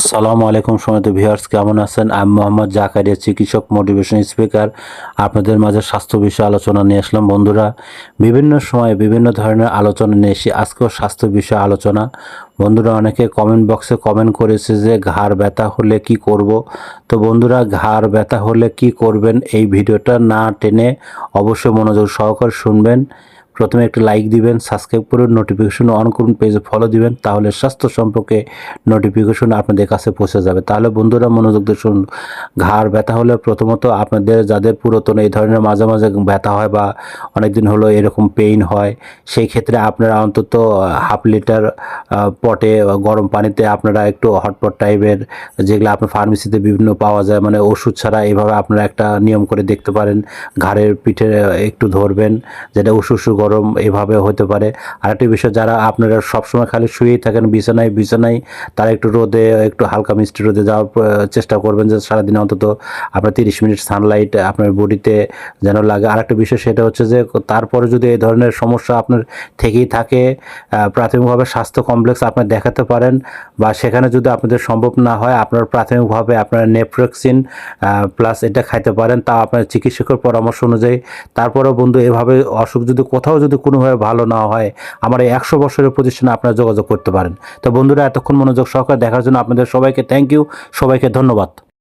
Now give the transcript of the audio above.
আসসালামু আলাইকুম সম্মানিত ভিউয়ার্স, কেমন আছেন? আমি মোহাম্মদ জাকারিয়া, চিকিৎসক, মোটিভেশন স্পিকার। আপনাদের মাঝে স্বাস্থ্য বিষয়ে আলোচনা নিয়ে আসলাম। বন্ধুরা, বিভিন্ন সময়ে বিভিন্ন ধরনের আলোচনা নিয়ে এসে আজকেও স্বাস্থ্য বিষয়ে আলোচনা। বন্ধুরা, অনেকে কমেন্ট বক্সে কমেন্ট করেছে যে ঘাড় ব্যথা হলে কি করব। তো বন্ধুরা, ঘাড় ব্যথা হলে কি করবেন, এই ভিডিওটা না টেনে অবশ্যই মনোযোগ সহকারে শুনবেন। প্রথমে একটি লাইক দিবেন, সাবস্ক্রাইব করুন, নোটিফিকেশন অন করুন, পেজে ফলো দিবেন, তাহলে স্বাস্থ্য সম্পর্কে নোটিফিকেশন আপনাদের কাছে পৌঁছে যাবে। তাহলে বন্ধুরা মনোযোগ দিয়ে শুনুন। ঘাড় ব্যথা হলে প্রথমত আপনাদের যাদের পুরাতন এই ধরনের মাঝে মাঝে ব্যথা হয় বা অনেকদিন হলো এরকম পেইন হয়, সেই ক্ষেত্রে আপনারা অন্তত হাফ লিটার পটে গরম পানিতে আপনারা একটু হটপট টাইপের, যেগুলো আপনার ফার্মেসিতে বিভিন্ন পাওয়া যায়, মানে ওষুধ ছাড়া এভাবে আপনারা একটা নিয়ম করে দেখতে পারেন। ঘাড়ের পিঠে একটু ধরবেন, যেটা উশু গরম এভাবে হতে পারে। আরেকটি বিষয়, যারা আপনারা সবসময় খালি শুয়েই থাকেন বিছানায়, তারা একটু রোদে, একটু হালকা মিষ্টি রোদে যাওয়ার চেষ্টা করবেন, যে সারাদিনে অন্তত আপনার 30 মিনিট সানলাইট আপনার বডিতে যেন লাগে। আরেকটা বিষয়, সেটা হচ্ছে যে তারপরে যদি এই ধরনের সমস্যা আপনার থেকেই থাকে, প্রাথমিকভাবে স্বাস্থ্য কমপ্লেক্স আপনার দেখাতে পারেন, বা সেখানে যদি আপনাদের সম্ভব না হয়, আপনার প্রাথমিকভাবে আপনার নেপ্রোক্সিন প্লাস এটা খাইতে পারেন, তা আপনার চিকিৎসকের পরামর্শ অনুযায়ী। তারপরেও বন্ধু, এভাবে অসুখ যদি কোথাও যদি কোনোভাবে ভালো না হয়, আমার এই 100 বছরের প্রতিষ্ঠানে আপনারা যোগাযোগ করতে পারেন। তো বন্ধুরা, এতক্ষণ মনোযোগ সহকারে দেখার জন্য আপনাদের সবাইকে থ্যাংক ইউ, সবাইকে ধন্যবাদ।